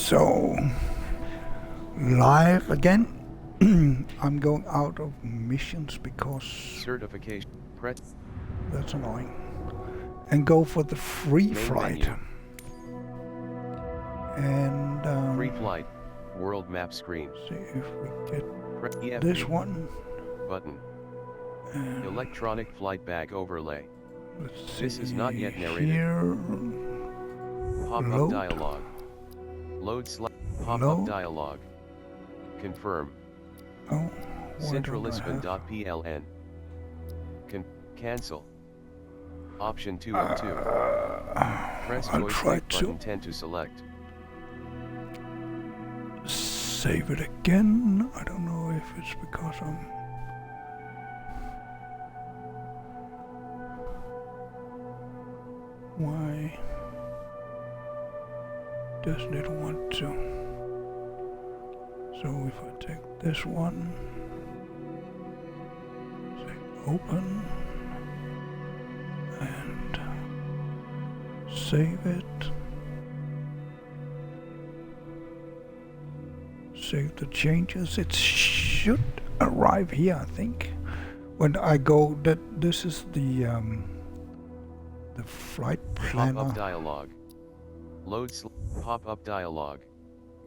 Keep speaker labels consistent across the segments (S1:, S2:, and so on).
S1: So, live again. I'm going out of missions because
S2: certification. Press.
S1: That's annoying. And go for the free
S2: Main
S1: flight.
S2: menu.
S1: And
S2: Free flight. World map screen.
S1: see if we get
S2: EFB
S1: this one.
S2: button.
S1: And
S2: Electronic flight bag overlay.
S1: let's see
S2: This is not yet narrated.
S1: here.
S2: Pop-up
S1: Load.
S2: dialog. Load pop-up
S1: Load.
S2: dialog. Confirm.
S1: Oh, why don't I have-
S2: Centralispan.pln. Cancel. Option 2 of 2. Press
S1: I'll try
S2: joystick
S1: to
S2: button 10 to select.
S1: save it again. I don't know if it's because I'm... Why doesn't it want to? So if I take this one, say open, and save it. Save the changes. It should arrive here, I think. When I go, this is the flight planner.
S2: Pop-up dialog. Load pop-up dialog.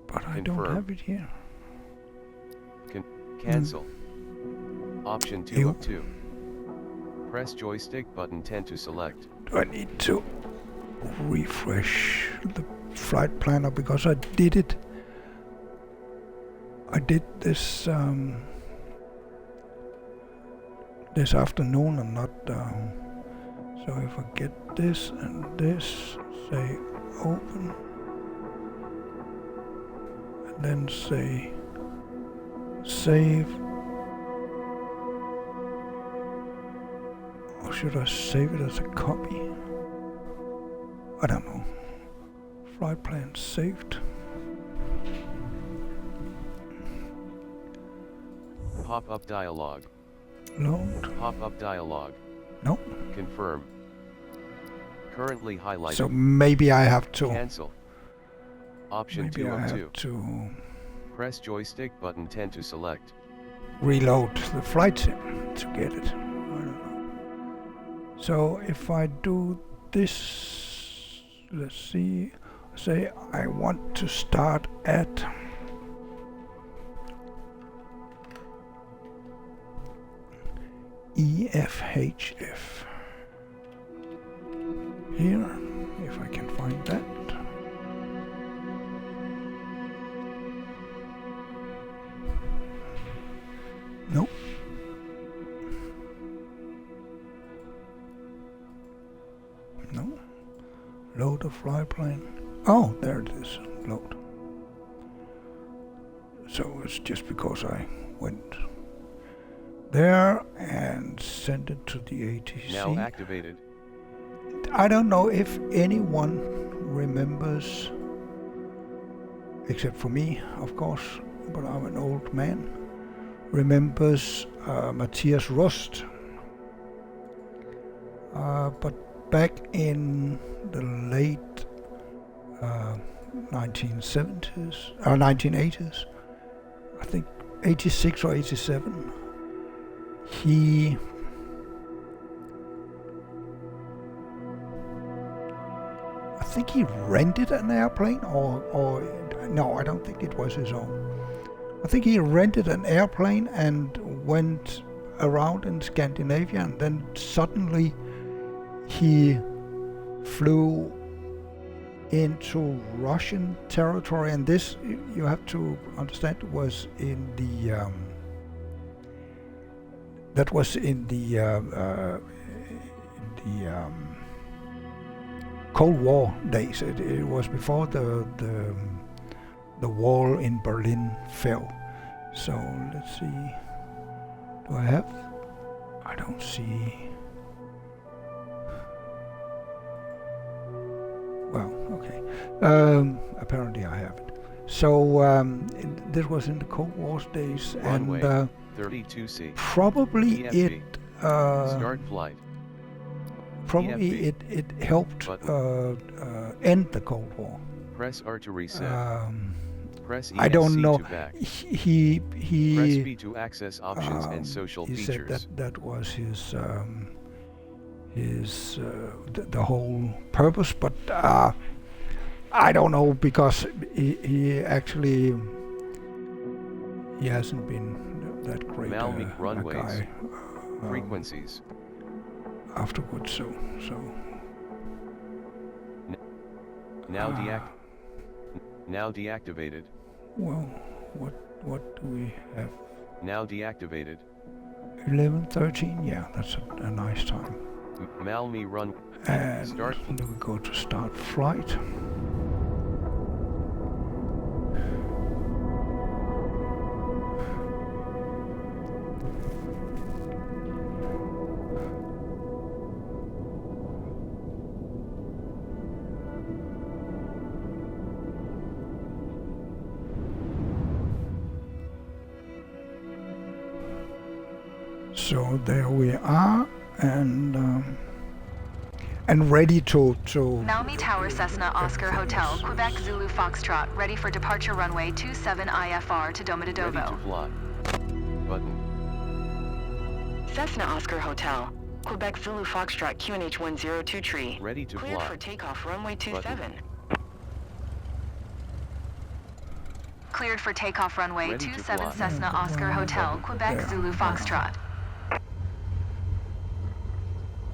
S1: But I don't
S2: Confirm.
S1: have it here.
S2: Cancel. Option 2
S1: Ew.
S2: of 2. Press joystick button 10 to select.
S1: Do I need to refresh the flight planner because I did it? I did this this afternoon and not. So if I get this and this, say open, and then say save. Or should I save it as a copy? I don't know. Flight plan saved.
S2: Pop-up dialog.
S1: Load.
S2: Pop-up dialog.
S1: No.
S2: Confirm. Currently highlighted.
S1: So maybe I have to.
S2: Cancel. Option
S1: Maybe
S2: 2
S1: I
S2: of
S1: have
S2: 2.
S1: to
S2: Press joystick button 10 to select.
S1: reload the flight sim to get it. I don't know. So if I do this, let's see, say I want to start at EFHF. Here, if I can find that. Nope. No. Load a flight plane. Oh, there it is. Load. So it's just because I went there and sent it to the ATC.
S2: Now activated.
S1: I don't know if anyone remembers, except for me, of course, but I'm an old man, remembers Mathias Rust. But back in the late 1970s, or 1980s, I think 86 or 87, I think he rented an airplane, or no, I don't think it was his own. I think he rented an airplane and went around in Scandinavia, and then suddenly he flew into Russian territory, and this, you have to understand, was in the that was in the Cold War days. It was before the wall in Berlin fell. So let's see. Do I have? I don't see. Well, okay. Apparently I have it. So this was in the Cold War days,
S2: Runway
S1: and
S2: 32C.
S1: probably
S2: EFB.
S1: it
S2: Start flight.
S1: probably
S2: EFB.
S1: it helped
S2: Button.
S1: end the Cold War.
S2: Press R to reset. Press
S1: I don't
S2: ESC
S1: know.
S2: to back.
S1: He
S2: Press B to access options and social
S1: he
S2: features.
S1: said that was the whole purpose, but I don't know, because he actually he hasn't been that great
S2: Malmik
S1: a
S2: runways.
S1: guy
S2: Frequencies.
S1: afterwards. So
S2: Now Now deactivated.
S1: well, what do we have?
S2: Now deactivated.
S1: 11:13. Yeah, that's a nice time.
S2: Malmi run.
S1: And
S2: Start.
S1: then we go to start flight. So there we are, and ready to
S3: Malmi Tower Cessna Oscar Hotel, Quebec Zulu Foxtrot, ready for departure runway 27 IFR to
S2: Ready to
S3: Domodedovo.
S2: fly. Button.
S3: Cessna Oscar Hotel, Quebec Zulu Foxtrot QNH 102 tree.
S2: Ready to
S3: Cleared
S2: fly.
S3: for takeoff runway 27. Cleared for takeoff runway
S2: Ready to
S3: 27
S2: fly.
S3: Cessna Oscar Hotel, Quebec
S1: Yeah.
S3: Zulu Foxtrot.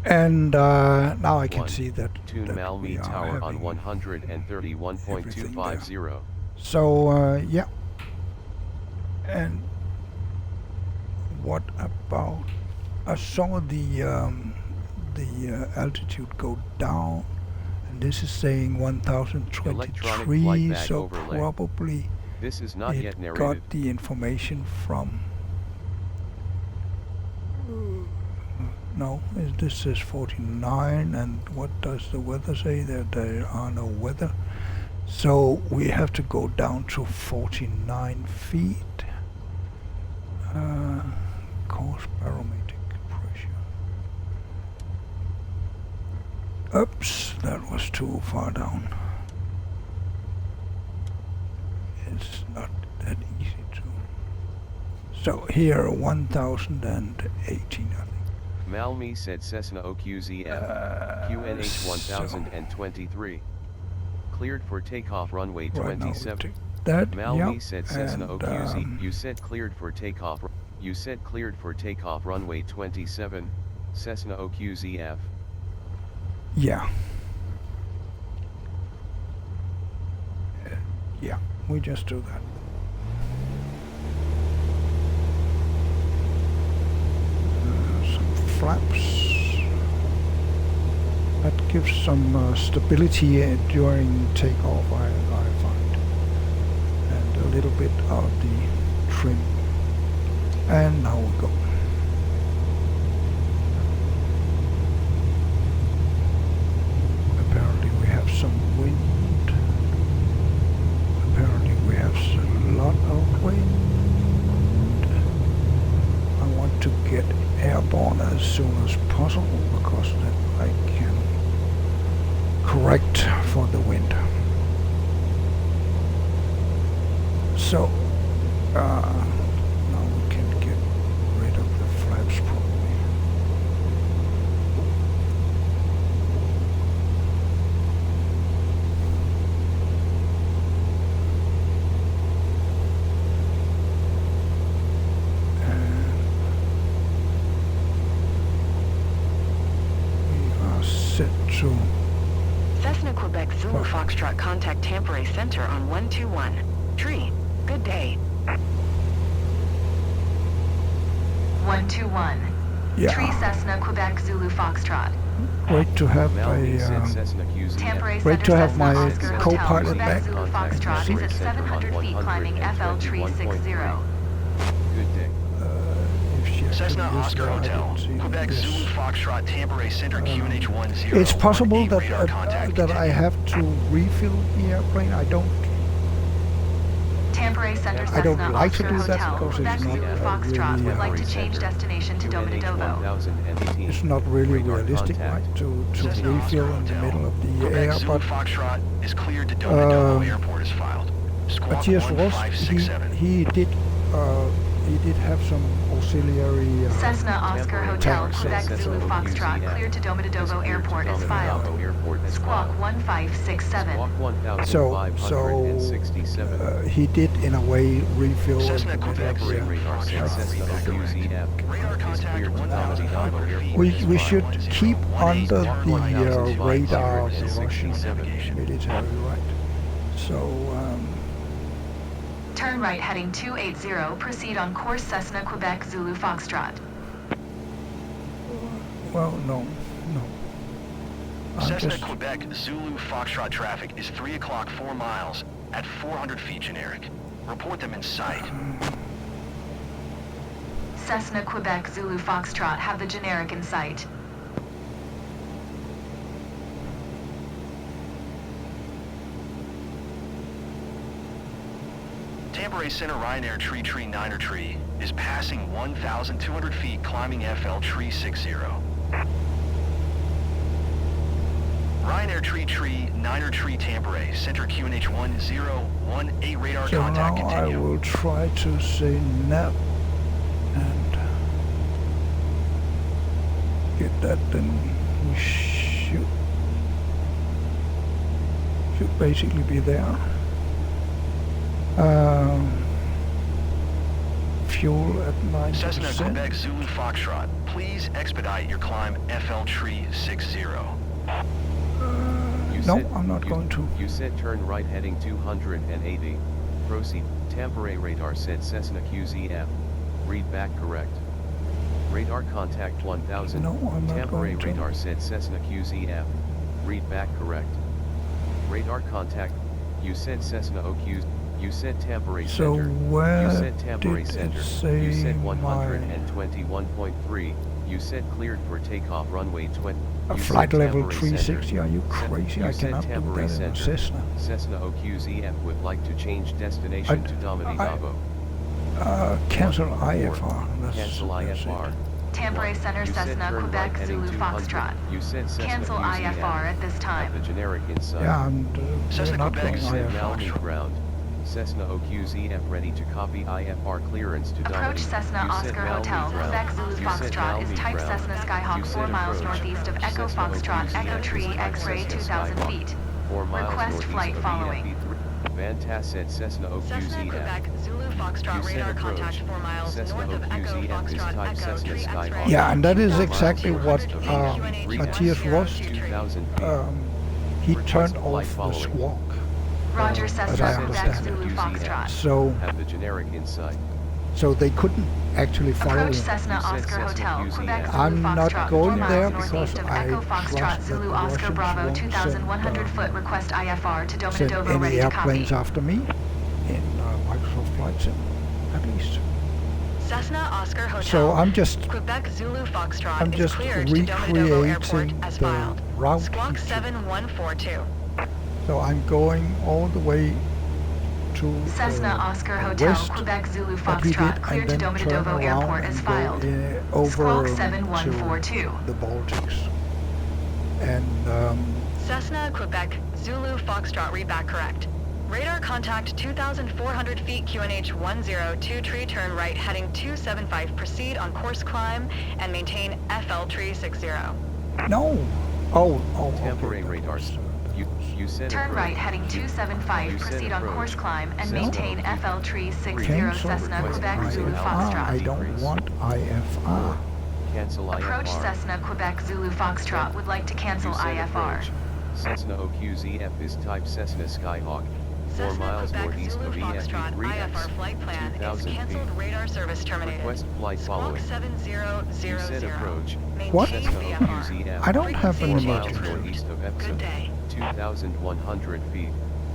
S1: and now I can
S2: 1,
S1: see that,
S2: Tune
S1: that we
S2: Malmi
S1: are
S2: Tower on
S1: having
S2: 131.250.
S1: So yeah, and what about? I saw the altitude go down, and this is saying 1023.
S2: Electronic flight bag
S1: So
S2: overlay.
S1: probably
S2: This is not yet
S1: it
S2: narrated.
S1: got the information from. No, this says 49, and what does the weather say? There are no weather. So we have to go down to 49 feet. Course barometric pressure. Oops, that was too far down. It's not that easy to. So here 1018, I think.
S2: Malmi said Cessna OQZF. QNH 1023. Cleared for takeoff runway
S1: Right now we
S2: 27.
S1: take that.
S2: Malmi
S1: Yep,
S2: said Cessna
S1: and,
S2: OQZ. You said cleared for takeoff. You said cleared for takeoff runway 27. Cessna OQZF.
S1: Yeah. Yeah, we just do that. Some flaps. That gives some stability during takeoff, I find. And a little bit of the trim. And now we go. Apparently we have some wind. Apparently we have a lot of wind. I want to get airborne as soon as possible, because then I can correct for the wind. So now we can get rid of the flaps probably. We are set to.
S3: Cessna Quebec Zulu
S1: What?
S3: Foxtrot, contact Tampere Center on 121. Tree. Good day. 121.
S1: Yeah.
S3: Tree Cessna Quebec Zulu Foxtrot.
S1: Great to have
S2: Malmi said
S1: a.
S2: Cessna QZF.
S3: Tampere
S1: Great
S3: Center
S1: to have
S3: Cessna
S1: my
S3: Oscar Hotel,
S1: co-pilot
S3: Quebec
S1: back.
S3: Zulu Foxtrot is at 700 feet climbing FL Tree 60.
S2: Good day.
S1: If she
S4: Cessna
S1: actually is
S4: Oscar
S1: there, I
S4: Hotel,
S1: didn't see
S4: Quebec
S1: this.
S4: Zulu Foxtrot, Tampere Center, QNH 10.
S1: It's possible that
S4: radar contact
S1: that I
S4: continue.
S1: have to refill the airplane. I don't.
S3: Tampere Temporary Center
S1: I don't
S3: Cessna
S1: like to
S3: Oscar
S1: do that
S3: Hotel,
S1: because
S3: Quebec
S1: it's not
S3: Zulu Foxtrot
S1: really,
S3: would like to
S2: Temporary
S3: change
S2: Center,
S3: destination to
S2: QNH
S3: Domodedovo.
S2: 1018.
S1: it's not really
S2: Radar
S1: realistic,
S2: contact.
S1: right, to
S4: Cessna
S1: refill
S4: Oscar
S1: in the
S4: Hotel.
S1: middle of the
S4: Quebec
S1: air.
S4: Zulu
S1: But
S4: Foxtrot is cleared to Domodedovo
S1: Um,
S4: Airport is filed. Squawk
S1: Mathias Rust,
S4: 1567.
S1: he did have some auxiliary.
S3: Cessna Oscar
S2: Temporary
S3: Hotel,
S1: tax,
S3: Quebec
S1: so
S3: Zulu Foxtrot,
S2: QZF
S3: cleared to Domodedovo
S2: is cleared to
S3: Airport is filed.
S2: Domodedovo Airport as
S3: Squawk
S2: filed.
S3: 1567.
S2: Squawk
S1: So
S2: 1567.
S1: he did in a way refill in
S4: Cessna
S1: the middle
S4: Quebec
S1: of
S2: Temporary
S1: the
S2: radar said
S1: air.
S2: Cessna QZF
S4: Radar
S2: is
S4: contact
S2: cleared to
S4: 1,500
S2: Domodedovo
S4: feet.
S2: Airport
S1: We
S2: as
S1: we
S2: filed.
S1: should keep under
S2: Squawk
S1: the
S2: 1567.
S1: radar of the Russian
S2: 67.
S1: military, right? So
S3: Turn right heading 280, proceed on course Cessna Quebec Zulu Foxtrot.
S1: well, no. I'm
S4: Cessna
S1: just
S4: Quebec Zulu Foxtrot traffic is 3 o'clock 4 miles at 400 feet generic. Report them in sight.
S3: Cessna Quebec Zulu Foxtrot have the generic in sight.
S4: Tambourine Center Ryanair Tree Niner Tree is passing 1,200 feet climbing FL Tree 60. Ryanair Tree Niner Tree Tambourine Center QNH 1018 radar
S1: so
S4: contact
S1: now I
S4: continue.
S1: will try to say nav and get that, then we should basically be there. Fuel at
S4: Cessna
S1: 90%.
S4: Quebec Zulu Foxtrot, please expedite your climb FL Tree 60.
S1: No, I'm not going to.
S2: You said turn right heading 280. Proceed. Temporary radar said Cessna QZF. Read back correct. Radar contact 1000.
S1: No, I'm not
S2: Temporary
S1: going to.
S2: radar said Cessna QZF. Read back correct. Radar contact. You said Cessna OQ. You said Temporary
S1: So
S2: Center.
S1: where
S2: You said Temporary
S1: did it
S2: Center.
S1: say
S2: You said
S1: my
S2: 121.3. You said cleared for takeoff runway 20. You said
S1: flight level
S2: Temporary
S1: 360?
S2: Center.
S1: Are you crazy?
S2: You
S1: I
S2: said
S1: cannot do
S2: Temporary
S1: that in a
S2: Center.
S1: Cessna.
S2: Cessna OQZF would like to change destination to Domodedovo.
S1: Cancel IFR.
S2: Cancel
S1: That's
S2: IFR.
S1: it.
S3: Temporary Center
S2: You said
S3: Cessna
S2: turn right
S3: Quebec
S2: heading
S3: Zulu
S2: 200.
S3: Foxtrot.
S2: You said Cessna
S3: Cancel
S2: QZF.
S3: IFR at this
S2: Have
S3: time.
S2: the generic inside.
S1: Yeah, and
S4: Cessna
S1: we're not
S4: Quebec
S1: going
S2: You said
S1: IFR.
S2: Malmö ground. Cessna OQZF ready to copy IFR clearance to
S3: Approach
S2: Domodedovo.
S3: Cessna
S2: You said
S3: Oscar
S2: Malmö
S3: Hotel,
S2: ground.
S3: Quebec Zulu
S2: You said
S3: Foxtrot is
S2: Malmö
S3: type
S2: ground.
S3: Cessna
S2: You
S3: Skyhawk 4
S2: said
S3: miles
S2: approach.
S3: northeast of Echo
S2: Cessna
S3: Foxtrot
S2: OQZF
S3: Echo
S2: is
S3: Tree
S2: type
S3: X-ray
S2: Cessna
S3: 2000
S2: Skyhawk.
S3: feet.
S2: 4 miles
S3: Request
S2: northeast
S3: flight
S2: of
S3: following.
S2: EFE3. Vantas said Cessna
S5: Cessna
S2: OQZF.
S5: Quebec Zulu
S2: You
S5: Foxtrot
S2: said
S5: radar
S2: approach.
S5: contact 4 miles
S2: Cessna
S5: north of Echo
S2: OQZF is
S5: Foxtrot
S2: type
S5: Echo
S2: Cessna
S5: Tree
S2: Skyhawk.
S5: X-ray.
S1: Yeah, and that is
S5: 2,000
S1: exactly
S5: feet,
S1: what
S5: 200 feet, QNH
S1: Mathias
S5: 100
S1: Rust,
S5: feet.
S2: 2,000 feet.
S1: he
S2: Request
S1: turned
S2: flight
S1: off the
S2: following.
S1: squawk.
S3: Roger
S1: as I
S3: Cessna Quebec
S1: understand
S3: Zulu
S2: it.
S3: Foxtrot.
S1: So,
S2: Have the generic inside.
S1: so they couldn't actually follow
S3: Approach
S1: him.
S3: Cessna
S2: You said
S3: Oscar
S2: Cessna
S3: Hotel,
S2: QZF.
S3: Quebec Zulu
S1: I'm not
S3: Foxtrot, 4
S1: going
S3: miles
S1: there
S3: northeast
S1: because
S3: of
S1: I
S3: Echo Foxtrot
S1: trust that
S3: Zulu
S1: the
S3: Oscar
S1: Russians
S3: Bravo
S1: won't
S3: 2100 foot request IFR to
S1: send
S3: Domodedovo
S1: any
S3: ready to
S1: airplanes
S3: copy.
S1: after me in Microsoft Flight Sim, at least.
S5: Cessna Oscar Hotel.
S1: So I'm just
S5: Quebec Zulu Foxtrot
S1: I'm
S5: is
S1: just
S5: cleared to Domodedovo Airport
S1: recreating
S5: as
S1: the
S5: filed.
S1: route.
S5: Squawk
S1: he took.
S5: 7142.
S1: So I'm going all the way to
S3: Cessna Oscar
S1: the
S3: Hotel,
S1: west
S3: Quebec Zulu
S1: that we did,
S3: Foxtrot, cleared to
S1: and then turn
S3: Domodedovo
S1: around
S3: Airport as
S1: and
S3: filed.
S1: go over
S3: Squawk
S1: to
S3: 7142.
S1: the Baltics. And
S5: Cessna Quebec Zulu Foxtrot read back correct. Radar contact 2,400 feet QNH 102 tree turn right heading 275 proceed on course climb and maintain FL Tree 60.
S1: no. Oh,
S2: Temporary
S1: okay, that
S2: radars.
S1: was,
S2: You said
S3: Turn
S2: approach.
S3: right heading
S2: You
S3: 275,
S2: said
S3: proceed on
S2: approach.
S3: course climb and
S2: Cessna
S3: maintain
S2: OQ.
S3: FL Tree 60
S1: Cancel
S3: Cessna
S2: request
S3: Quebec Zulu
S2: IFR.
S1: I
S3: Foxtrot.
S1: don't want IFR.
S2: Cancel
S3: Approach
S2: IFR.
S3: Cessna Quebec Zulu Foxtrot would like to cancel
S2: You said
S3: IFR.
S2: approach. Cessna OQZF is type Cessna Skyhawk. 4
S5: Cessna
S2: miles
S5: Quebec
S2: northeast
S5: Zulu
S2: of
S5: Foxtrot IFR
S2: EFE3X.
S5: flight plan is
S2: 2,000
S5: canceled.
S2: feet.
S5: Radar service terminated.
S2: Request flight
S5: Squawk
S2: following.
S5: 7000.
S2: You said approach.
S1: What?
S5: Maintain
S2: Cessna
S5: VFR.
S2: OQZF.
S1: I don't have an
S2: 4
S5: Frequency
S2: miles
S1: emergency.
S2: northeast of
S5: Good
S2: Epsom.
S5: day.
S2: 2,100 feet.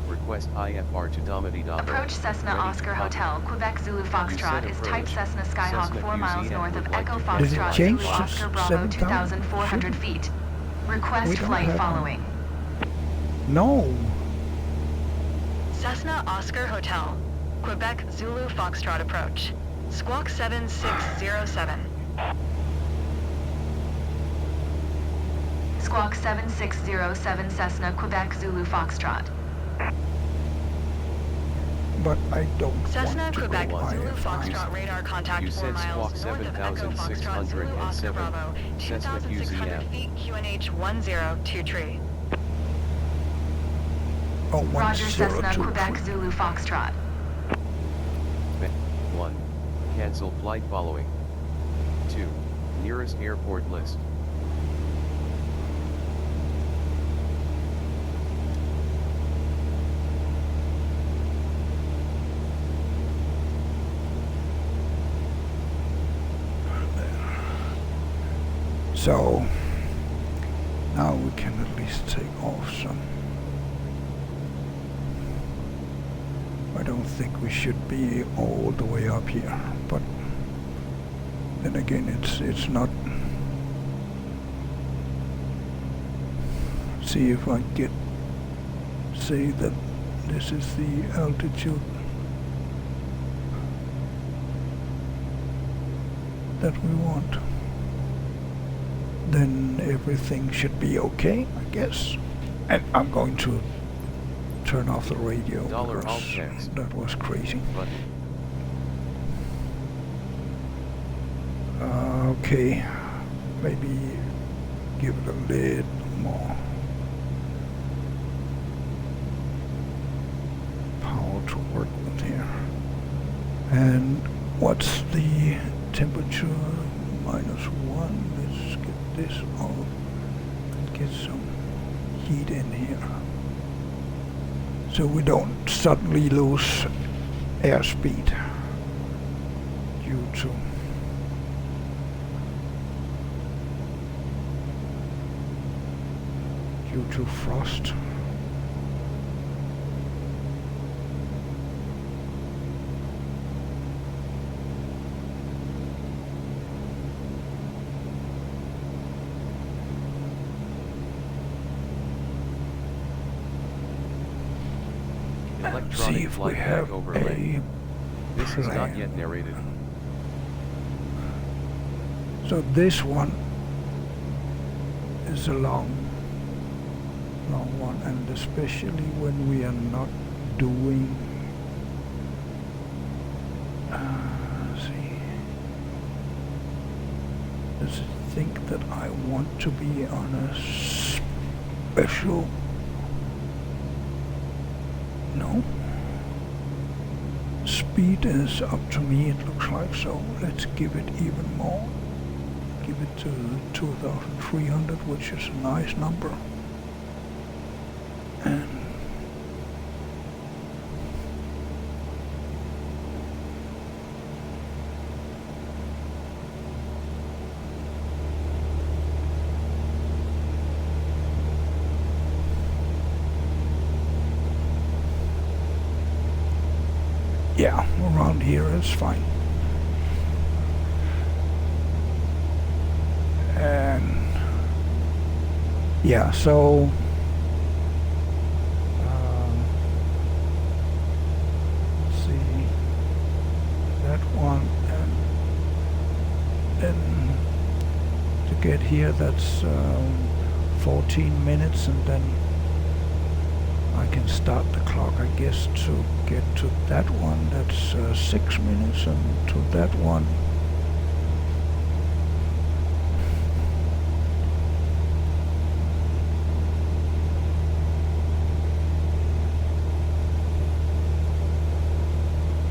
S2: Request IFR to Domodedovo.
S3: Approach Cessna
S2: Ready to
S3: Oscar
S2: copy.
S3: Hotel, Quebec Zulu Foxtrot is type
S2: approach.
S3: Cessna Skyhawk
S2: Cessna
S3: 4 miles
S2: QZF
S3: north of
S2: would like
S3: Echo
S2: to
S1: Did it
S3: Foxtrot
S1: change
S3: Zulu
S1: to
S3: Oscar Bravo
S1: 7,000?
S3: 2,400 feet. Request
S1: We don't
S3: flight
S1: have one.
S3: following.
S1: No.
S5: Cessna Oscar Hotel. Quebec Zulu Foxtrot approach. Squawk 7607.
S3: Squawk 7607 Cessna, Quebec Zulu Foxtrot.
S1: But I don't
S5: Cessna,
S1: want to
S5: Quebec
S1: go
S5: Zulu
S1: IFI.
S5: Foxtrot radar contact
S2: You
S5: 4
S2: said
S5: miles
S2: squawk
S5: north of Echo Foxtrot Zulu Oscar
S2: 7607,
S5: Bravo,
S2: Cessna
S5: 2,600
S2: QZF.
S5: feet QNH 102 tree.
S1: Oh,
S3: Roger, Cessna,
S1: 1023.
S3: Quebec Zulu Foxtrot.
S2: 1. Cancel flight following. 2. Nearest airport list.
S1: So now we can at least take off some. I don't think we should be all the way up here, but then again it's not. See if I get say that this is the altitude that we want. Then everything should be okay, I guess. And I'm going to turn off the radio
S2: Dollar
S1: because
S2: alt text.
S1: that was crazy.
S2: Button.
S1: Okay, maybe give it a little more power to work with here. And what's the temperature? -1. Let's get this off and get some heat in here, so we don't suddenly lose airspeed due to frost. See
S2: Electronic
S1: if we
S2: flight
S1: have
S2: bag overlay.
S1: a
S2: This is not
S1: plan.
S2: yet narrated.
S1: So this one is a long one, and especially when we are not doing. See, does it think that I want to be on a special? No. Speed is up to me, it looks like, so let's give it even more. Give it to 2,300, which is a nice number. And yeah, around here is fine. And yeah, so let's see that one, and then to get here that's 14 minutes, and then I can start the clock, I guess, to get to that one. That's 6 minutes, and to that one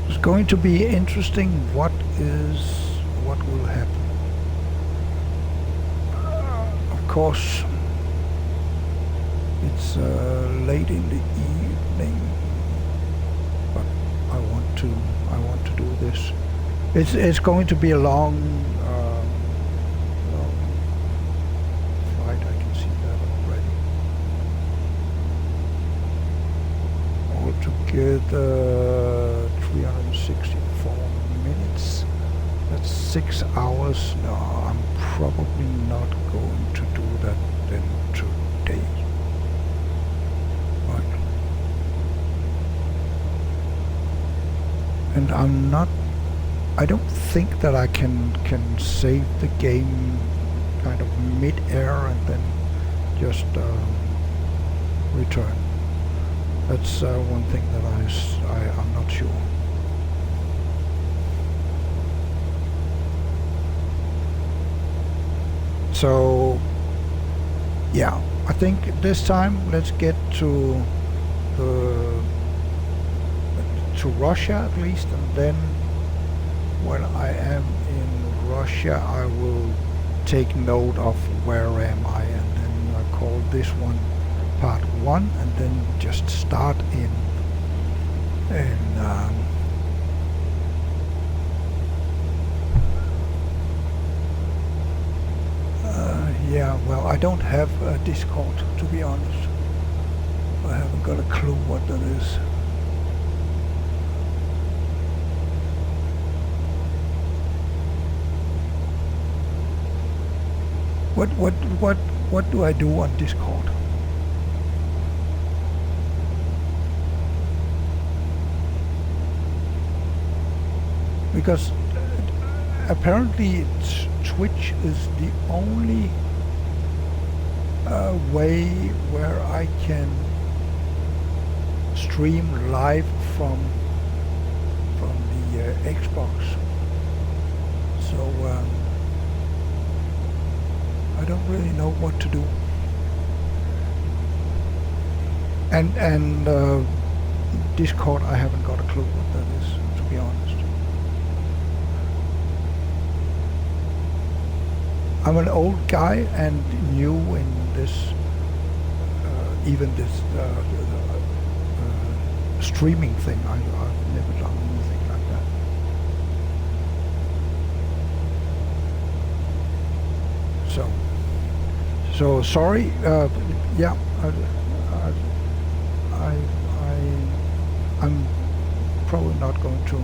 S1: it's going to be interesting. What will happen? Of course, it's late in the evening, but I want to do this. It's going to be a long flight. I can see that already. Altogether, 364 minutes. That's 6 hours. No, I'm probably not going to do that then today. and I don't think that I can save the game kind of mid-air and then just return. That's one thing that I'm not sure. So yeah, I think this time let's get to Russia at least, and then when I am in Russia I will take note of where am I, and then I call this one part 1, and then just start in yeah, well, I don't have a Discord, to be honest. I haven't got a clue what that is. What do I do on Discord? Because apparently Twitch is the only way where I can stream live from the Xbox. So I don't really know what to do. And Discord, I haven't got a clue what that is, to be honest. I'm an old guy and new in this, even this streaming thing. I've never done anything like that. So sorry. Yeah, I'm probably not going to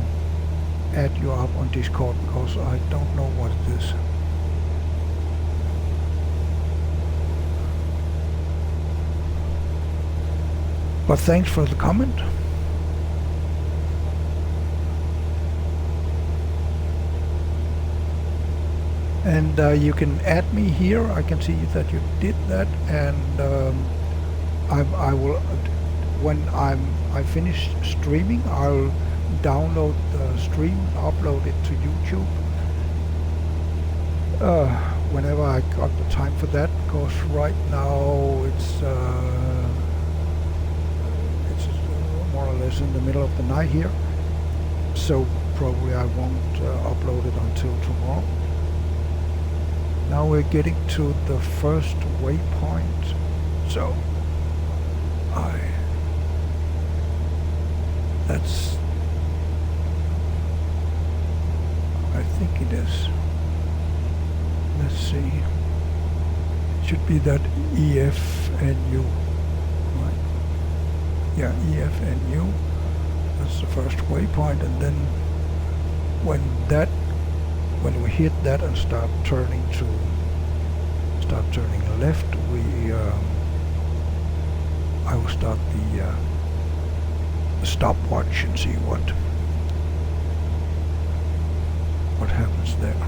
S1: add you up on Discord because I don't know what it is. But thanks for the comment. And you can add me here. I can see that you did that, and I will, when I finish streaming, I'll download the stream, upload it to YouTube. Whenever I got the time for that, because right now it's more or less in the middle of the night here, so probably I won't upload it until tomorrow. Now we're getting to the first waypoint, so I think it is. Let's see. It should be that EFNU, right? Yeah, EFNU. That's the first waypoint, and then when we hit that and start turning left, I will start the stopwatch and see what happens there.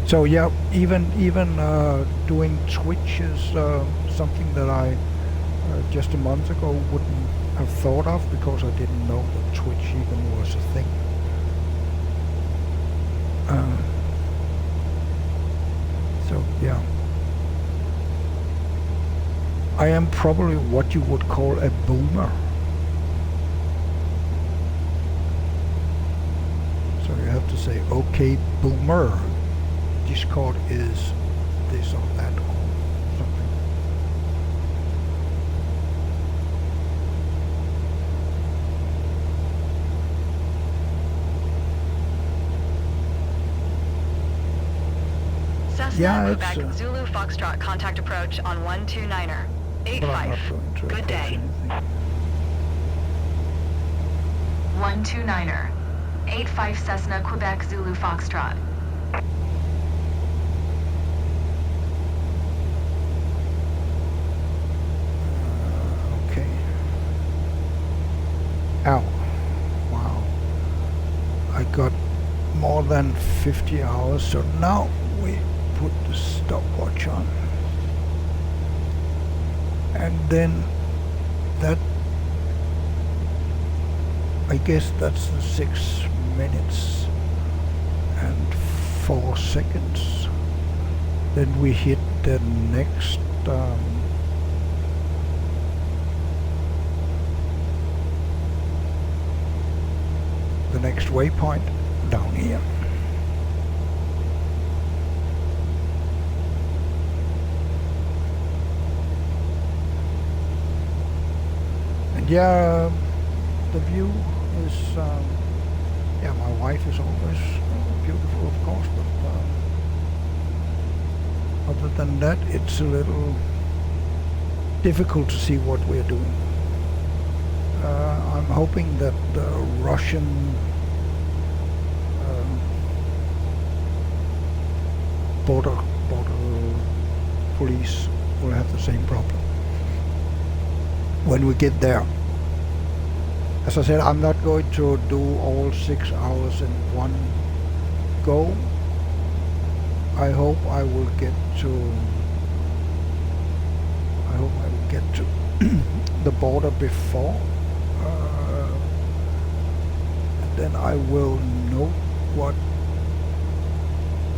S1: So yeah, even doing Twitch is something that I just a month ago wouldn't have thought of, because I didn't know that Twitch even was a thing. So yeah, I am probably what you would call a boomer. So you have to say, okay, boomer, Discord is this or that or something.
S5: Cessna,
S1: Yeah,
S5: Quebec, Zulu Foxtrot, contact approach on 129er. 85. Good day.
S3: 129er. 85 Cessna, Quebec, Zulu Foxtrot.
S1: I got more than 50 hours, so now we put the stopwatch on. And then that, I guess that's the 6 minutes and 4 seconds. Then we hit the next waypoint down here. And yeah, the view is, yeah, my wife is always beautiful, of course, but other than that, it's a little difficult to see what we're doing. I'm hoping that the Russian border police will have the same problem when we get there. As I said, I'm not going to do all 6 hours in one go. I hope I will get to the border before, and then I will know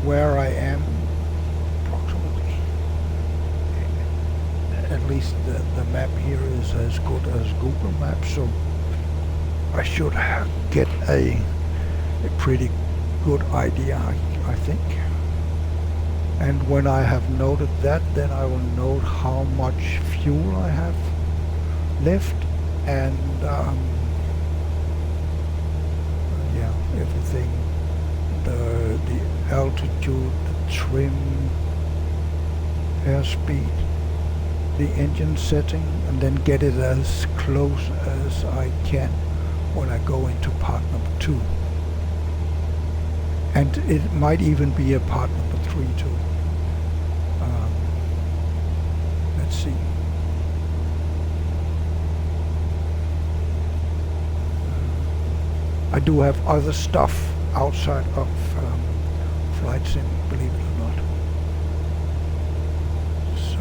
S1: where I am approximately. At least the map here is as good as Google Maps, so I should get a pretty good idea, I think. And when I have noted that, then I will note how much fuel I have left, and yeah, everything, the altitude, the trim, airspeed, the engine setting, and then get it as close as I can when I go into part number 2. And it might even be a part number 3 too. Let's see. I do have other stuff outside of flight sim, believe it or not. So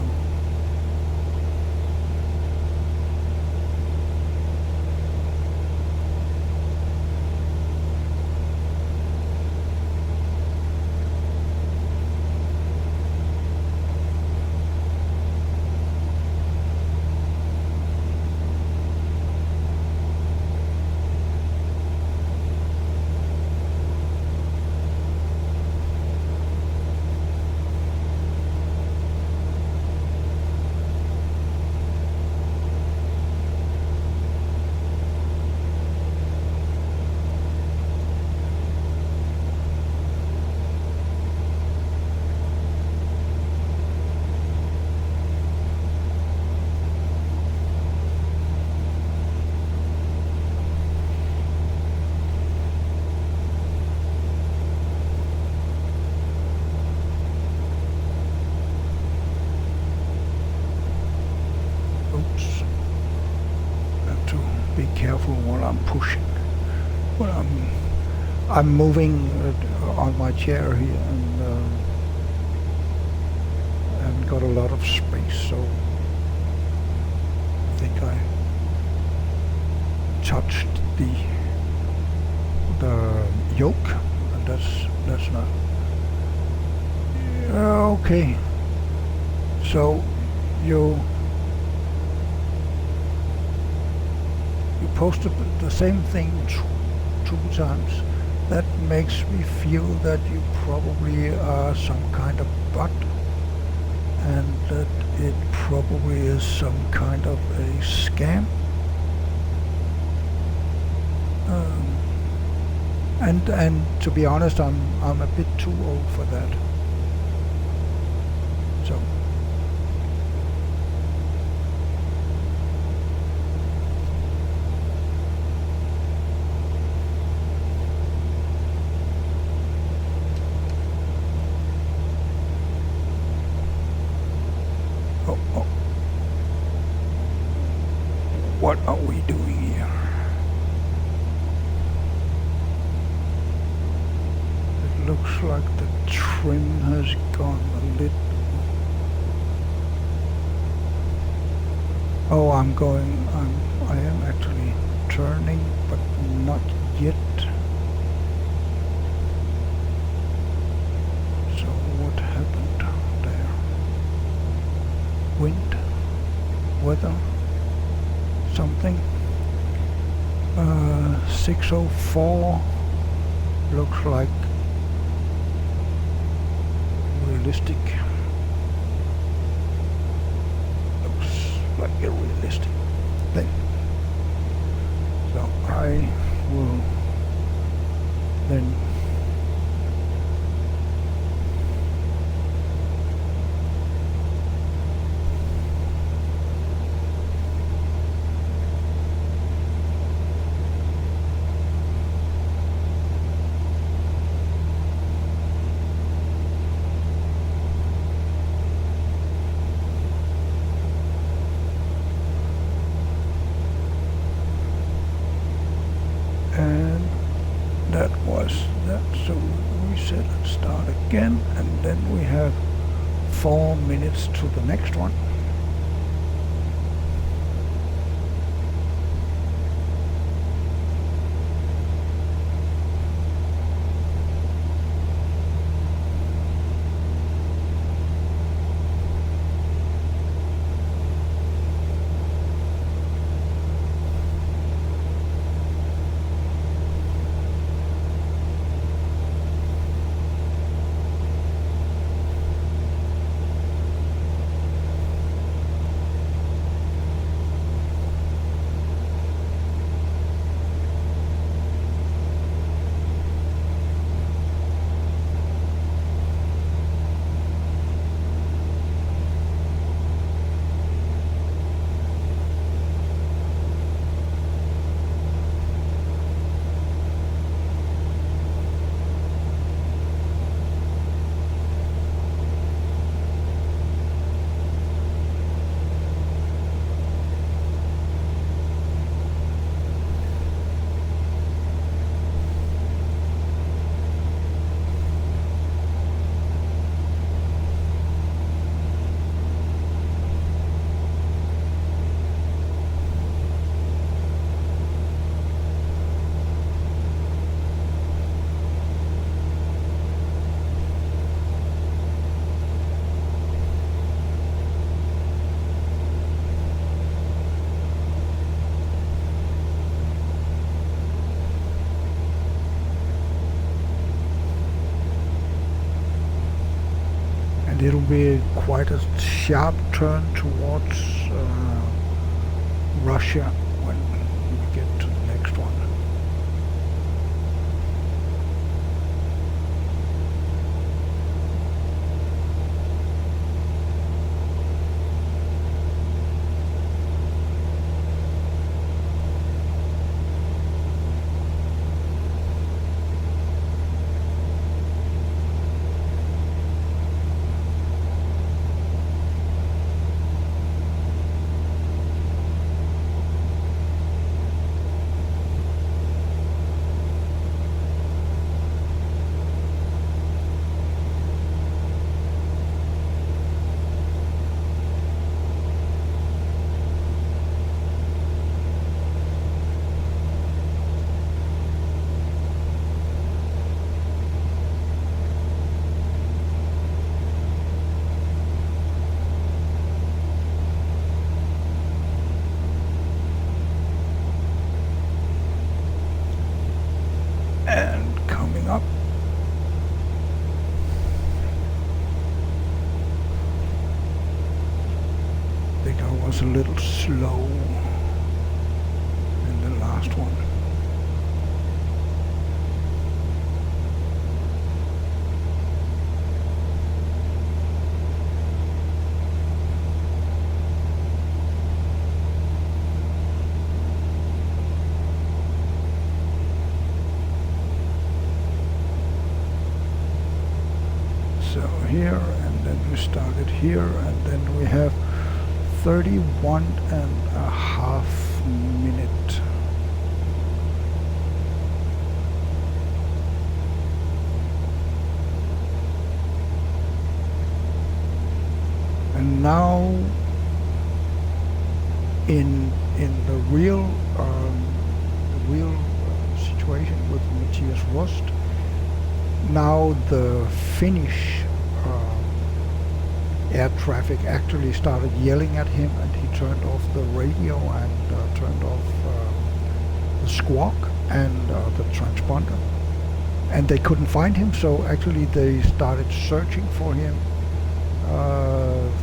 S1: careful while I'm pushing. Well, I'm moving on my chair here, and I haven't got a lot of space, so I think I touched the yoke, and that's not okay. So you posted the same thing two times. That makes me feel that you probably are some kind of bot, and that it probably is some kind of a scam. And to be honest, I'm a bit too old for that. So what are we doing here? looks like the trim has gone a little. Oh, I am actually turning, but not yet. So what happened there? Wind, weather, something. 604 looks like realistic. Looks like a realistic thing. So I will then that was that. So reset and start again, and then we have 4 minutes to the next one. It'll be quite a sharp turn towards Russia when we get to the next one. And coming up. I think I was a little slow in the last one. So here, and then we started here, and then we have 31.5 minutes. now in the real situation with Mathias Rust, now the Finnish air traffic actually started yelling at him, and he turned off the radio and turned off the squawk and the transponder, and they couldn't find him, so actually they started searching for him,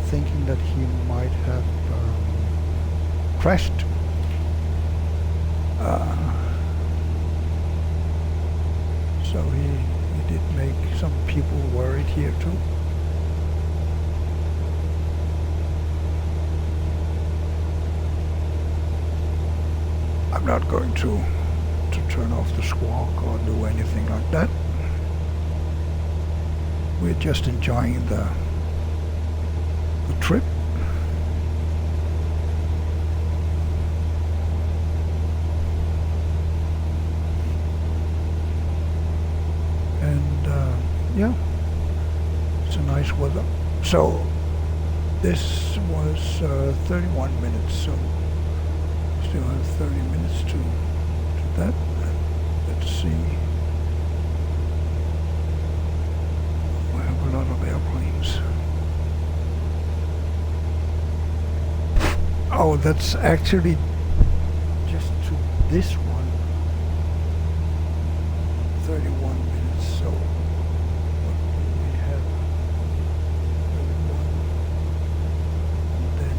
S1: thinking that he might have crashed. So he did make some people worried here too. I'm not going to turn off the squawk or do anything like that. We're just enjoying the trip. And yeah, it's a nice weather. So this was 31 minutes, so still have 30 minutes to that. Let's see. We have a lot of airplanes. Oh, that's actually just to this one. 31 minutes, so what do we have? 31. And then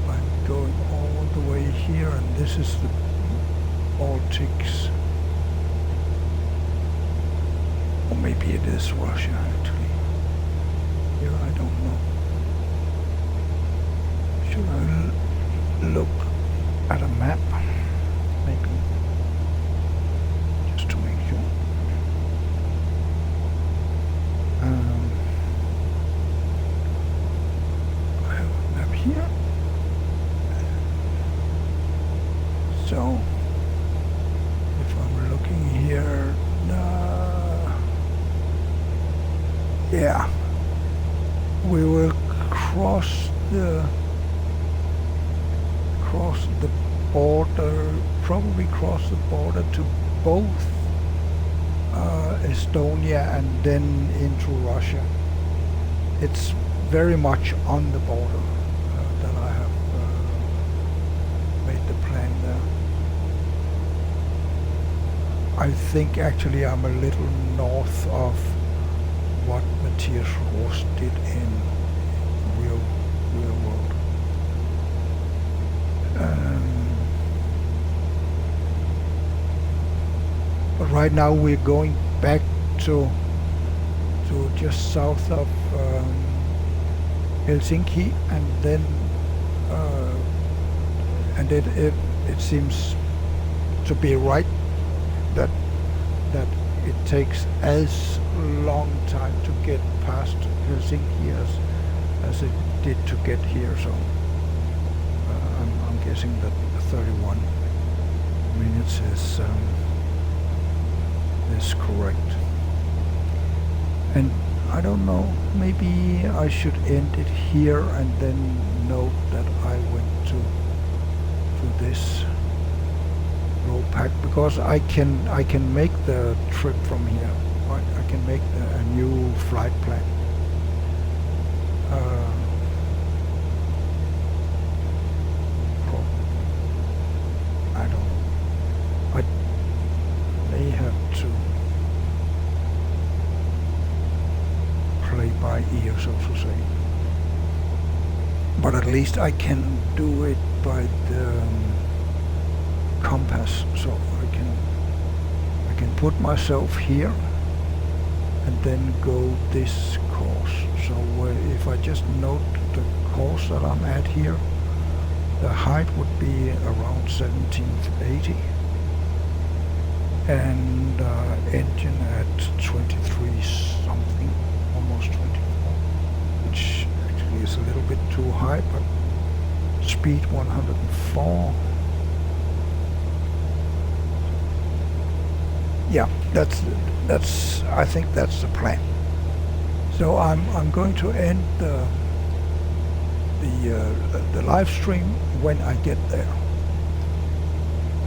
S1: I'm going all the way here, and this is the Baltics. Or maybe it is Russia actually. Here I don't know. Should I look at a map? Maybe. Just to make sure. I have a map here. So, if I'm looking here, yeah, we will cross the border, probably cross the border to both Estonia and then into Russia. It's very much on the border that I have made the plan there. I think actually I'm a little north of what Mathias Rust did in real world. But right now we're going back to just south of Helsinki, and then it seems to be right that it takes as long time to get past Helsinki as it did to get here. So I'm guessing that 31 minutes is correct. And I don't know, maybe I should end it here and then note that I went to this row pack, because I can make the trip from here. Right? I can make a new flight plan. I don't know. I may have to play by ear, so to say. But at least I can do it by the compass, so I can put myself here and then go this course. So if I just note the course that I'm at here, the height would be around 1780 and engine at 23 something, almost 24, which actually is a little bit too high, but speed 104. Yeah, that's I think that's the plan. So I'm going to end the the live stream when I get there,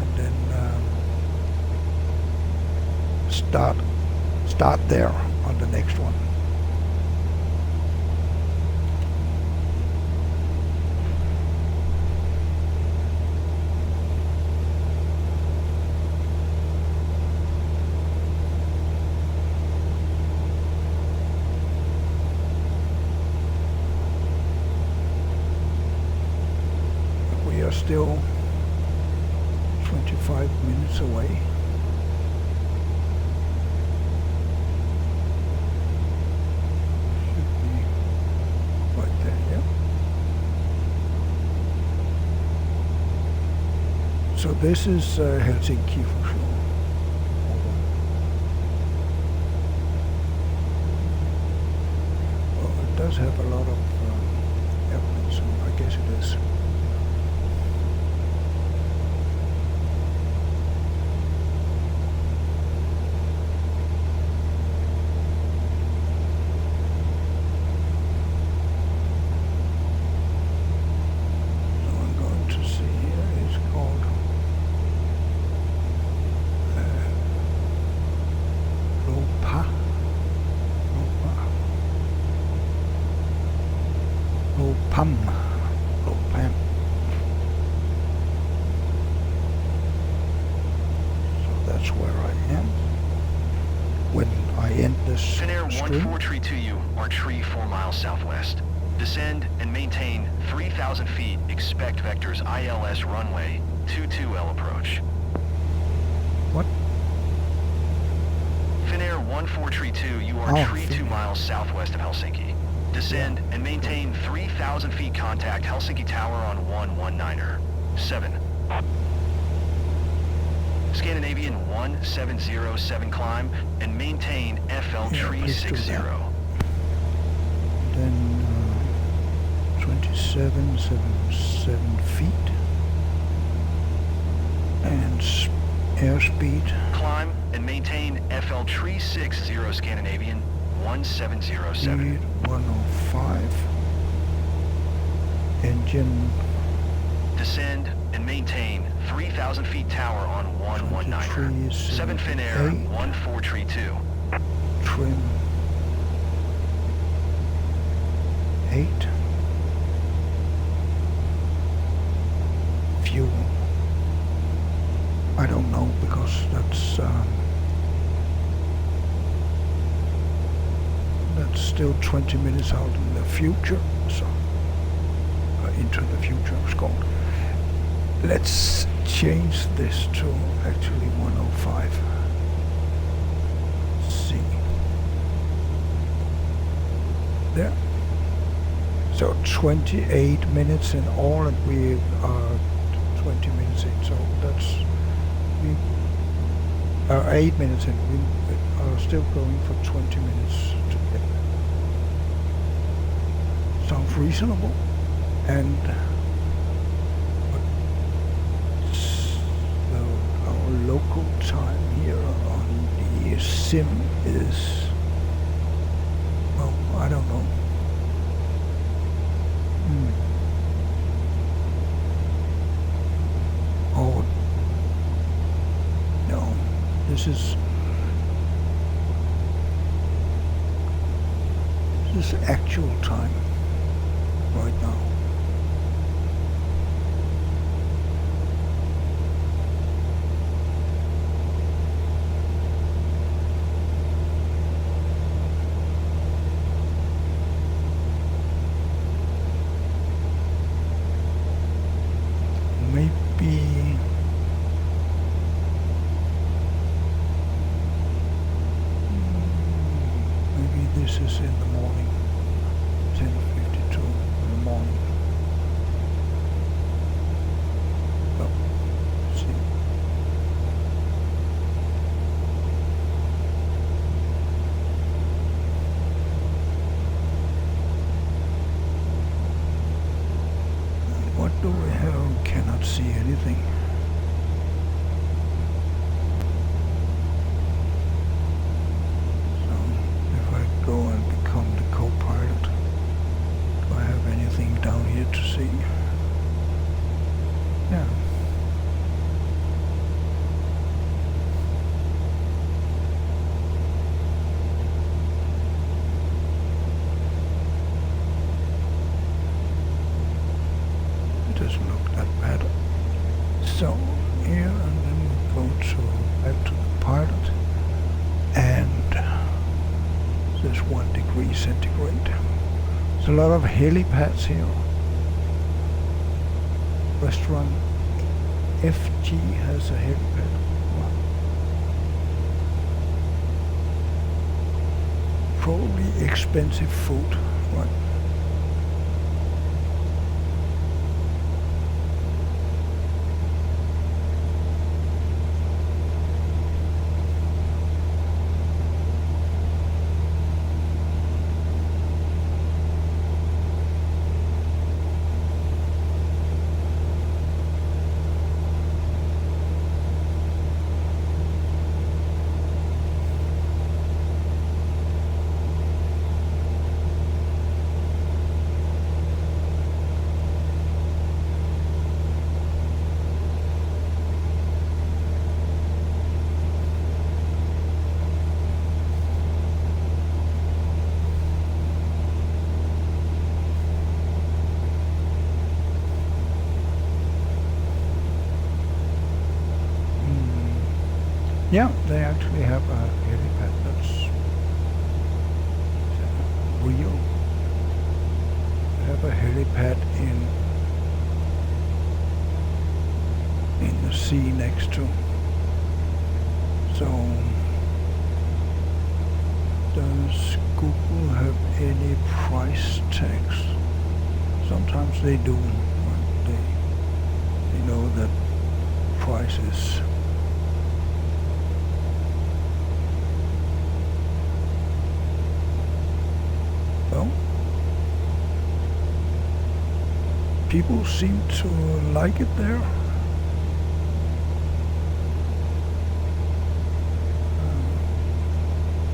S1: and then start there on the next one. Still 25 minutes away. Should be right there, yeah. So this is Helsinki for sure. Well, it does have a lot of airplanes, so I guess it is. So that's where I am when I end this
S4: Finnair
S1: stream.
S4: 1432, you are tree 4 miles southwest. Descend and maintain 3,000 feet. Expect vectors ILS runway 22L approach.
S1: What?
S4: Finnair 1432, you are tree 2
S1: Finnair.
S4: miles southwest of Helsinki. Descend and maintain 3,000 feet. Contact Helsinki Tower on 119er. 7. Scandinavian 1707, climb and maintain FL tree
S1: please do
S4: 60.
S1: that. Then 2777 feet and airspeed.
S4: Climb and maintain FL tree 60, Scandinavian 1707.
S1: Speed 105. Engine
S4: Descend and maintain 3,000 feet. Tower on 119er. 7 Finnair 1432.
S1: trim 8. Fuel. I don't know because that's still 20 minutes out in the future, so into the future it's called. Let's change this to actually 105. Let's see. There. So 28 minutes in all, and we are 20 minutes in, so that's 8 minutes in. We are still going for 20 minutes to get there. Sounds reasonable, and our local time here on the sim is, well, I don't know. Oh, no, this is actual time right now. Maybe this is in the morning, 10:52 in the morning. Well, let's see. What do we have? Cannot see anything. Go and become the co-pilot. Do I have anything down here centigrade. There's a lot of helipads here. Restaurant FG has a helipad. Wow. Probably expensive food, right? Yeah, they actually have a helipad that's real. They have a helipad in the sea next to. So, does Google have any price tags? Sometimes they do. They know that prices. Well, people seem to like it there.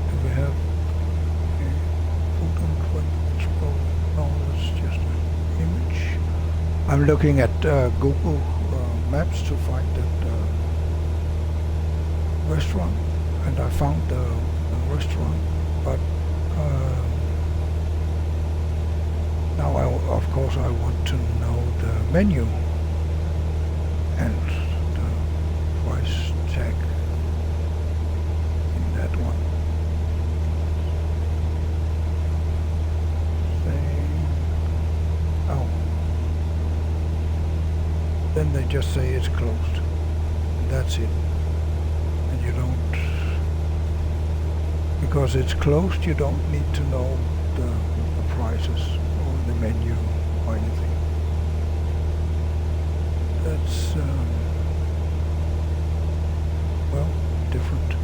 S1: Do we have Putin 20 explode? No, that's just an image. I'm looking at Google Maps to find that restaurant, and I found the restaurant, but now, of course, I want to know the menu and the price tag in that one. Oh. Then they just say it's closed. And that's it. And you don't... Because it's closed, you don't need to know the prices. The menu or anything. That's well, different.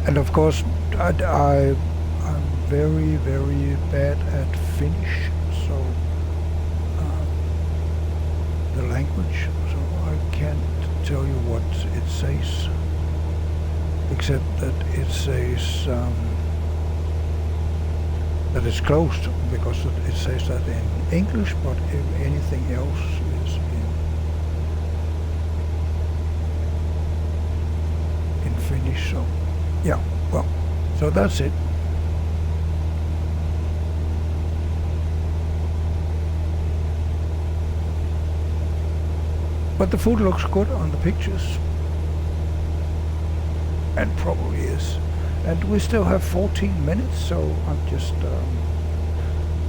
S1: And of course, I'm very, very bad at Finnish, so the language, so I can't tell you what it says. Except that it says that it's closed, because it says that in English, but if anything else is in Finnish. So yeah, well, so that's it. But the food looks good on the pictures. And probably is. And we still have 14 minutes, so I'm just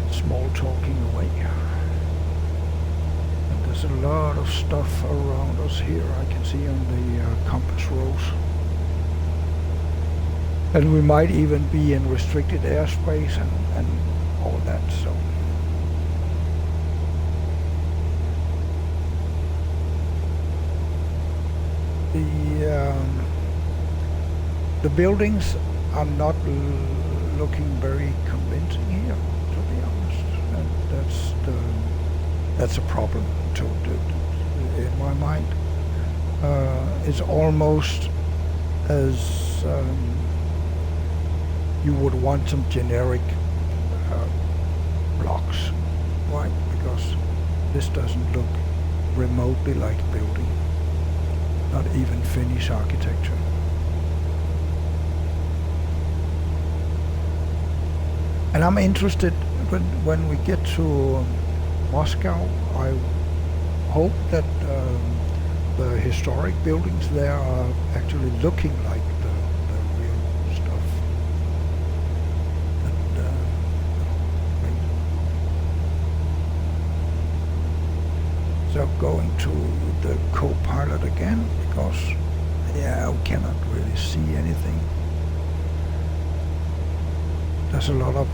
S1: small talking away. And there's a lot of stuff around us here I can see on the compass rose. And we might even be in restricted airspace and all that, so. The buildings are not looking very convincing here, to be honest, and that's a problem too. In my mind, it's almost as you would want some generic blocks, right? Because this doesn't look remotely like a building, not even Finnish architecture. And I'm interested when we get to Moscow. I hope that the historic buildings there are actually looking like the real stuff. And, great. So going to the co-pilot again, because yeah, we cannot really see anything. There's a lot of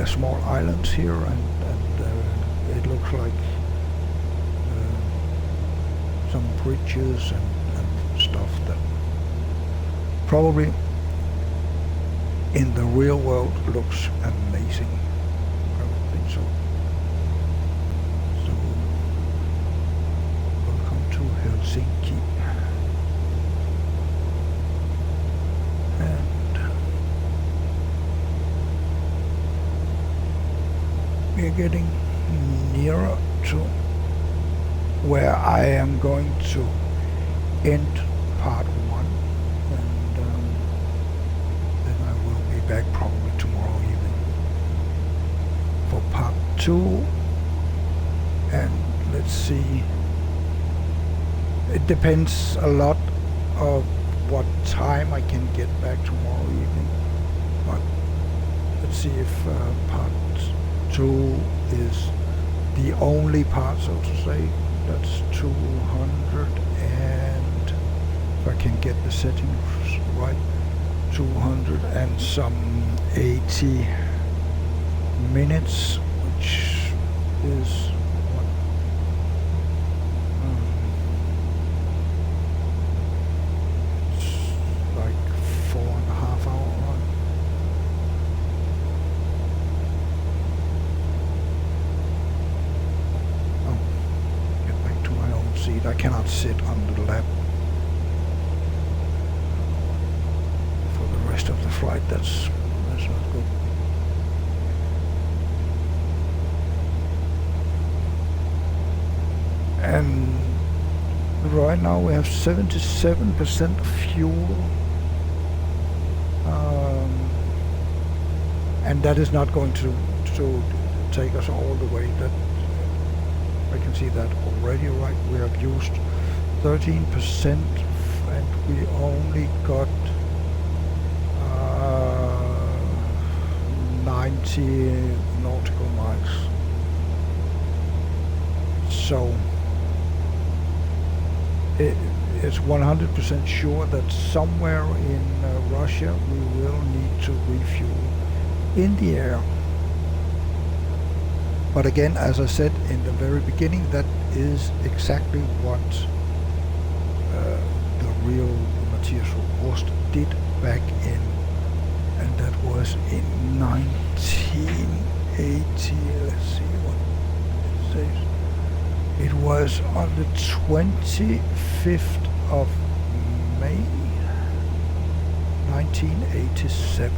S1: small islands here, and it looks like some bridges and stuff that probably in the real world looks amazing. I would think so. So, welcome to Helsinki. And we're getting nearer to where I am going to end part 1, and then I will be back probably tomorrow evening for part 2. And let's see, it depends a lot of what time I can get back tomorrow evening, but let's see if part 2 is the only part, so to say. That's 200, and if I can get the settings right, 200 and some 80 minutes, which is what, it's like 4.5 hours. I cannot sit on the lap for the rest of the flight. That's not good. And right now we have 77% fuel, and that is not going to take us all the way. That I can see that already, right? We have used 13% and we only got 90 nautical miles. So it's 100% sure that somewhere in Russia we will need to refuel in the air. But again, as I said in the very beginning, that is exactly what the real Mathias Rust did back in, and that was in 1980. Let's see what it says. It was on the 25th of May, 1987.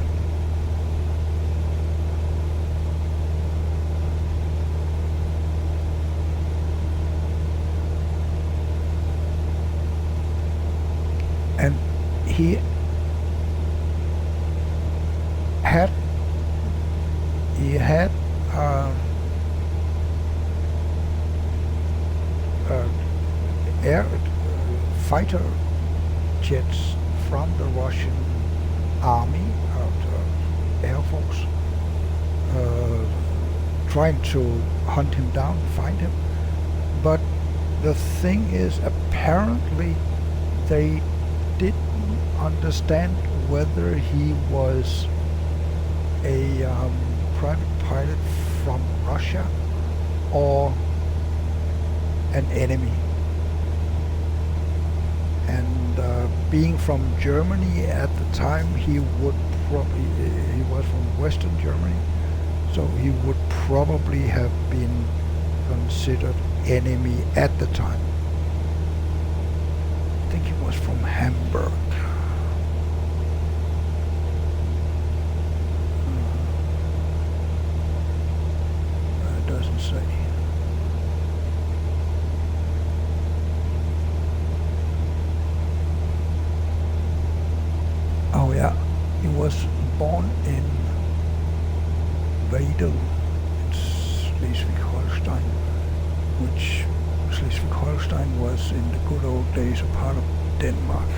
S1: And he had air fighter jets from the Russian army, Air Force, trying to hunt him down, find him. But the thing is, apparently they didn't understand whether he was a private pilot from Russia or an enemy. And being from Germany at the time, he was from Western Germany, so he would probably have been considered enemy at the time. I think he was from Hamburg. It doesn't say. Oh yeah, he was born in Wedel, it's Schleswig-Holstein, which Schleswig-Holstein was in the good old days a part of Denmark.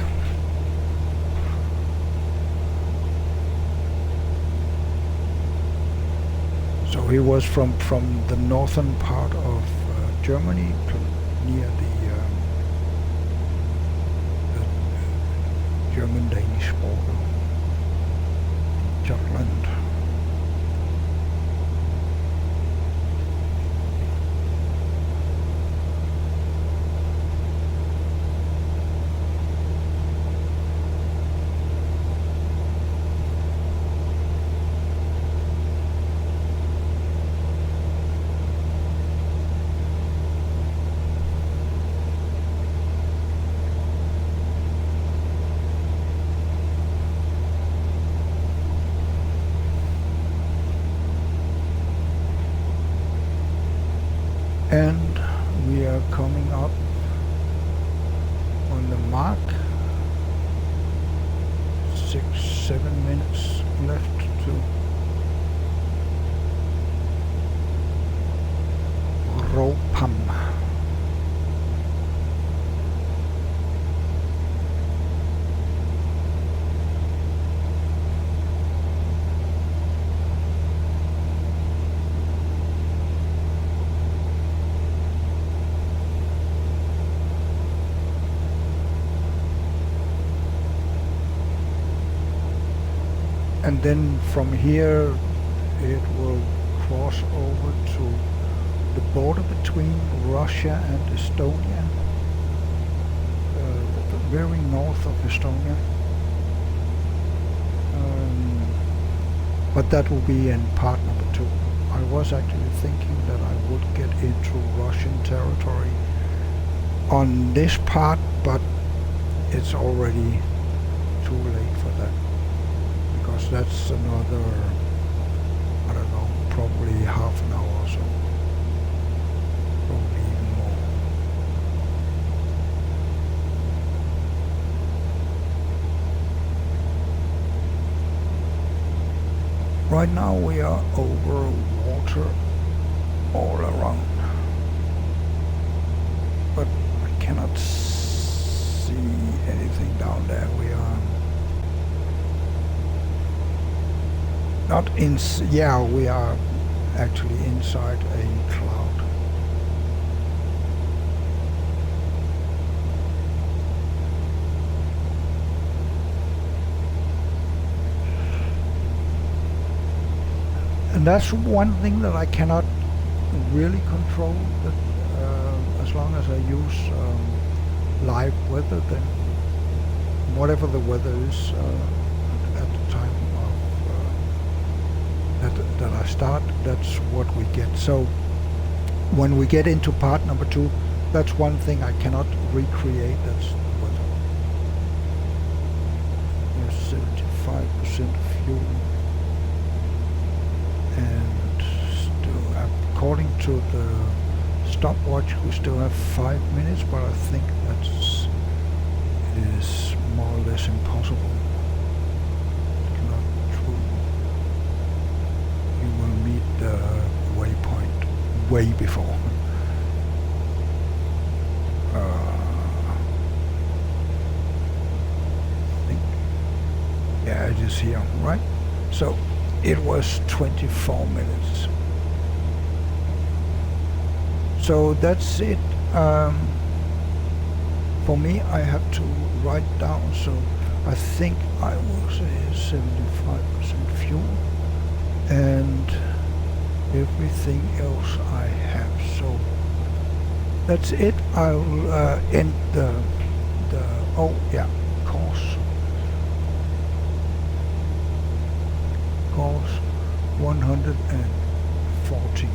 S1: So he was from the northern part of Germany near the German-Danish border, Jutland. And we are coming up on the mark. 6-7 minutes left to Ropam. And then from here it will cross over to the border between Russia and Estonia, the very north of Estonia. But that will be in part number 2. I was actually thinking that I would get into Russian territory on this part, but it's already too late for that. Because that's another, I don't know, probably half an hour or so. Probably even more. Right now we are over water all around. But I cannot see anything down there. We are not in, yeah, we are actually inside a cloud. And that's one thing that I cannot really control, that as long as I use live weather, then whatever the weather is at the time that I start, that's what we get. So when we get into part number 2, that's one thing I cannot recreate. That's the weather. There's 75% fuel, and still, according to the stopwatch, we still have 5 minutes, but I think it is more or less impossible. The waypoint way before. I think, yeah, it is here, right? So it was 24 minutes. So that's it. For me, I have to write down, so I think I will say 75% fuel and everything else I have. So that's it. I'll end the oh yeah, course 140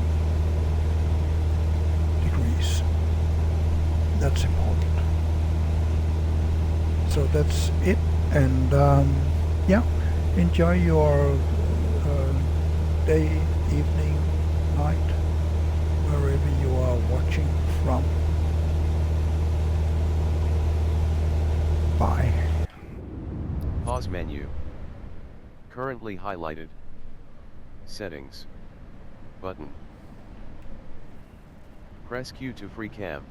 S1: degrees. That's important. So that's it, and yeah, enjoy your day, evening, night, wherever you are watching from. Bye.
S2: Pause menu. Currently highlighted. Settings. Button. Press Q to free cam.